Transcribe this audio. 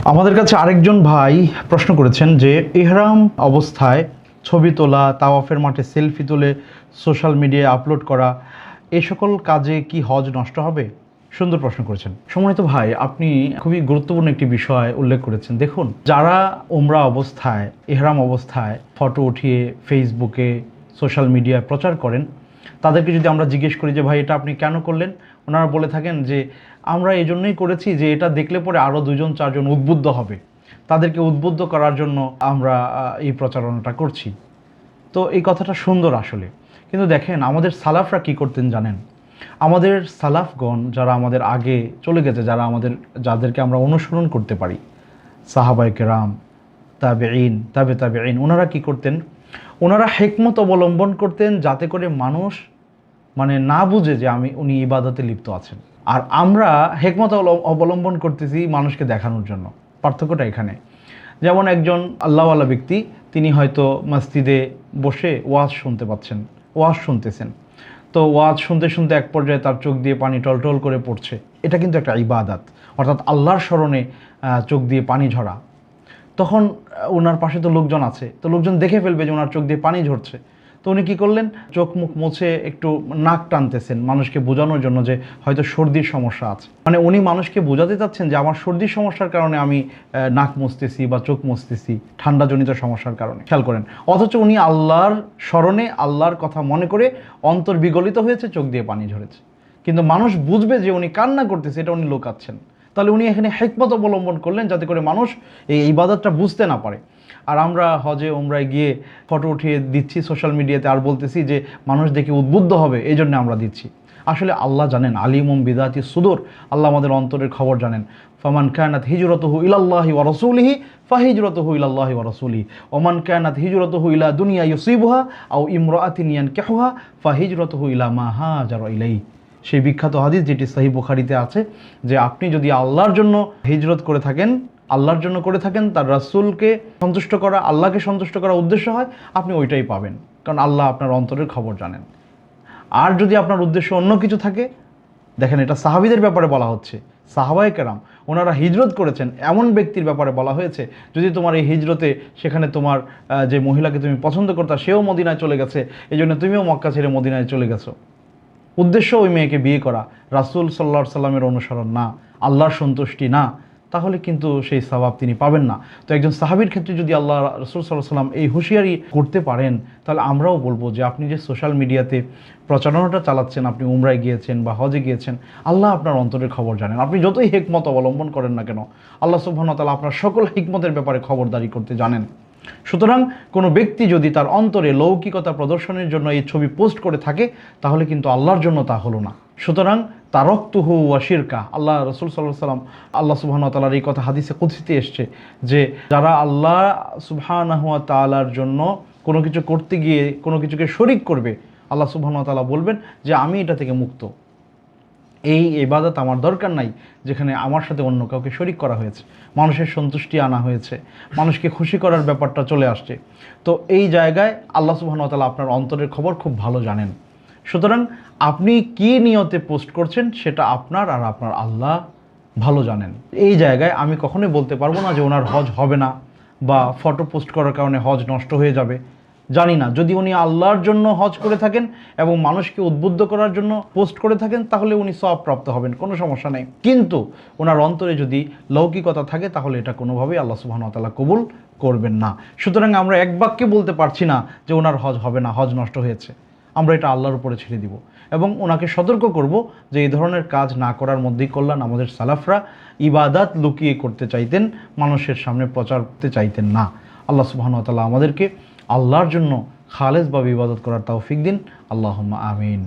আমাদের কাছে আরেকজন ভাই প্রশ্ন করেছেন যে ইহরাম অবস্থায় ছবি তোলা, তাওয়াফের মাঠে সেলফি তুলে সোশ্যাল মিডিয়ায় আপলোড করা, এই সকল কাজে কি হজ নষ্ট হবে? সুন্দর প্রশ্ন করেছেন। সম্মানিত ভাই, আপনি খুবই গুরুত্বপূর্ণ একটি বিষয় উল্লেখ করেছেন। দেখুন, যারা উমরা অবস্থায়, ইহরাম অবস্থায় ফটো উঠিয়ে ফেসবুকে, সোশ্যাল মিডিয়ায় প্রচার করেন, তাদেরকে যদি আমরা জিজ্ঞেস করি যে ভাই এটা আপনি কেন করলেন, ওনারা বলে থাকেন যে আমরা এই জন্যই করেছি যে এটা দেখলে পরে আরও 2-4 জন উদ্বুদ্ধ হবে, তাদেরকে উদ্বুদ্ধ করার জন্য আমরা এই প্রচারণাটা করছি। তো এই কথাটা সুন্দর আসলে, কিন্তু দেখেন আমাদের সালাফরা কি করতেন জানেন? আমাদের সালাফগণ যারা আমাদের আগে চলে গেছে, যাদেরকে আমরা অনুসরণ করতে পারি, সাহাবায়ে কেরাম, তাবেঈন, তাবেঈন, ওনারা কি করতেন? ওনারা হিকমত অবলম্বন করতেন যাতে করে মানুষ না বুঝে যে উনি ইবাদতে লিপ্ত আছেন। আর আমরা হিকমত অবলম্বন করতেছি মানুষকে দেখানোর জন্য। পার্থক্যটা এখানে। যেমন একজন আল্লাহওয়ালা ব্যক্তি, তিনি হয়তো মসজিদে বসে ওয়াজ শুনতে পাচ্ছেন, ওয়াজ শুনতেছেন, তো ওয়াজ শুনতে শুনতে এক পর্যায়ে তার চোখ দিয়ে পানি টলটল করে পড়ছে। এটা কিন্তু একটা ইবাদত, অর্থাৎ আল্লাহর স্মরণে চোখ দিয়ে পানি ঝরা। তখন ওনার পাশে তো লোকজন আছে, তো লোকজন দেখে ফেলবে যে ওনার চোখ দিয়ে পানি ঝরছে। তো উনি কী করলেন? চোখ মুখ মুছে একটু নাক টানতেছেন মানুষকে বোঝানোর জন্য যে হয়তো সর্দির সমস্যা আছে। উনি মানুষকে বোঝাতে চাচ্ছেন যে আমার সর্দির সমস্যার কারণে আমি নাক মুছতেছি বা চোখ মুছতেছি, ঠান্ডাজনিত সমস্যার কারণে। খেয়াল করেন, অথচ উনি আল্লাহর স্মরণে, আল্লাহর কথা মনে করে অন্তর বিগলিত হয়েছে, চোখ দিয়ে পানি ঝরেছে। কিন্তু মানুষ বুঝবে যে উনি কান্না করতেছে, এটা উনি লুকাচ্ছেন। তাহলে উনি এখানে হিকমত অবলম্বন করলেন যাতে করে মানুষ এই ইবাদতটা বুঝতে না পারে। আর আমরা হজে ওমরায় গিয়ে ফটো উঠিয়ে দিচ্ছি সোশ্যাল মিডিয়াতে, আর বলতেছি যে মানুষ দেখে উদ্বুদ্ধ হবে, এই জন্য আমরা দিচ্ছি। আসলে আল্লাহ জানেন, আলিমুম বিদাতি সুদূর, আল্লাহ আমাদের অন্তরের খবর জানেন। ফামান কানাত হিজরতুহু ইলাল্লাহি ওয়া রাসূলিহি ফাহিজরতুহু ইলাল্লাহি ওয়া রাসূলিহি ওমান কানাত হিজরতুহু ইলা দুনিয়া ইউসিবুহা আও ইমরাআতিন ইয়ানকিহুহা ফাহিজরতুহু ইলা মা হাজারা ইলাইহি। সেই বিখ্যাত হাদিস যেটি সহিহ বুখারীতে আছে, যে আপনি যদি আল্লাহর জন্য হিজরত করে থাকেন, আল্লাহর জন্য করে থাকেন, তার রাসূলকে সন্তুষ্ট করা, আল্লাহকে সন্তুষ্ট করা উদ্দেশ্য হয়, আপনি ওইটাই পাবেন, কারণ আল্লাহ আপনার অন্তরের খবর জানেন। আর যদি আপনার উদ্দেশ্য অন্য কিছু থাকে, দেখেন এটা সাহাবীদের ব্যাপারে বলা হচ্ছে, সাহাবায়ে কেরাম ওনারা হিজরত করেছেন, এমন ব্যক্তির ব্যাপারে বলা হয়েছে যদি তোমার এই হিজরতে সেখানে তোমার যে মহিলাকে তুমি পছন্দ করতা সেও মদিনায় চলে গেছে, এই জন্য তুমিও মক্কা ছেড়ে মদিনায় চলে গেছো, উদ্দেশ্য ওই মেয়েকে বিয়ে করা, রাসূল সাল্লাল্লাহু আলাইহি সাল্লামের অনুসরণ না, আল্লাহর সন্তুষ্টি না, তাহলে কিন্তু সেই সওয়াব তিনি পাবেন না। তো একজন সাহাবীর ক্ষেত্রে যদি আল্লাহ রাসূল সাল্লাল্লাহু আলাইহি সাল্লাম এই হুঁশিয়ারি করতে পারেন, তাহলে আমরাও বলবো যে আপনি যে সোশ্যাল মিডিয়াতে প্রচারণাটা চালাচ্ছেন, আপনি উমরায় গিয়েছেন বা হজে গিয়েছেন, আল্লাহ আপনার অন্তরের খবর জানেন। আপনি যতই হিকমত অবলম্বন করেন না কেন, আল্লাহ সুবহানাহু ওয়া তাআলা আপনার সকল হিকমতের ব্যাপারে খবরদারি করতে জানেন। সুতরাং কোনো ব্যক্তি যদি তার অন্তরে লৌকিকতা প্রদর্শনের জন্য এই ছবি পোস্ট করে থাকে, তাহলে কিন্তু আল্লাহর জন্য তা হলো না। সুতরাং তারাকতুহু ওয়া শিরকা, আল্লাহ রাসূল সাল্লাল্লাহু আলাইহি ওয়াসাল্লাম, আল্লাহ সুবহানাহু ওয়া তাআলার এই কথা হাদিসে কুদসিতে এসছে যে যারা আল্লাহ সুবহানাহু ওয়া তাআলার জন্য কোনো কিছু করতে গিয়ে কোনো কিছুকে শরীক করবে, আল্লাহ সুবহানাহু ওয়া তাআলা বলবেন যে আমি এটা থেকে মুক্ত, এই ইবাদত আমার দরকার নাই যেখানে আমার সাথে অন্য কাউকে শরীক করা হয়েছে, মানুষের সন্তুষ্টি আনা হয়েছে, মানুষকে খুশি করার ব্যাপারটা চলে আসছে। তো এই জায়গায় আল্লাহ সুবহানাহু ওয়া তাআলা আপনার অন্তরের খবর খুব ভালো জানেন। সুতরাং আপনি কি নিয়তে পোস্ট করছেন সেটা আপনার আর আপনার আল্লাহ ভালো জানেন। এই জায়গায় আমি কখনোই বলতে পারবো না যে ওনার হজ হবে না বা ফটো পোস্ট করার কারণে হজ নষ্ট হয়ে যাবে। জানি না, যদি উনি আল্লাহর জন্য হজ করে থাকেন এবং মানুষকে উদ্বুদ্ধ করার জন্য পোস্ট করে থাকেন, তাহলে উনি সওয়াব প্রাপ্ত হবেন, কোনো সমস্যা নেই। কিন্তু ওনার অন্তরে যদি লৌকিকতা থাকে, তাহলে এটা কোনোভাবেই আল্লাহ সুবহানাহু ওয়া তাআলা কবুল করবেন না। সুতরাং আমরা এক বাক্যে বলতে পারছি না যে ওনার হজ হবে না, হজ নষ্ট হয়েছে। আমরা এটা আল্লাহর উপরে ছেড়ে দিব এবং ওনাকে সতর্ক করব যে এই ধরনের কাজ না করার মধ্যেই কল্যাণ। আমাদের সালাফরা ইবাদত লুকিয়ে করতে চাইতেন, মানুষের সামনে প্রচার করতে চাইতেন না। আল্লাহ সুবহানাহু ওয়া তাআলা আমাদেরকে আল্লাহর জন্য খালেসভাবে ইবাদত করার তৌফিক দিন। আল্লাহুম্মা আমিন।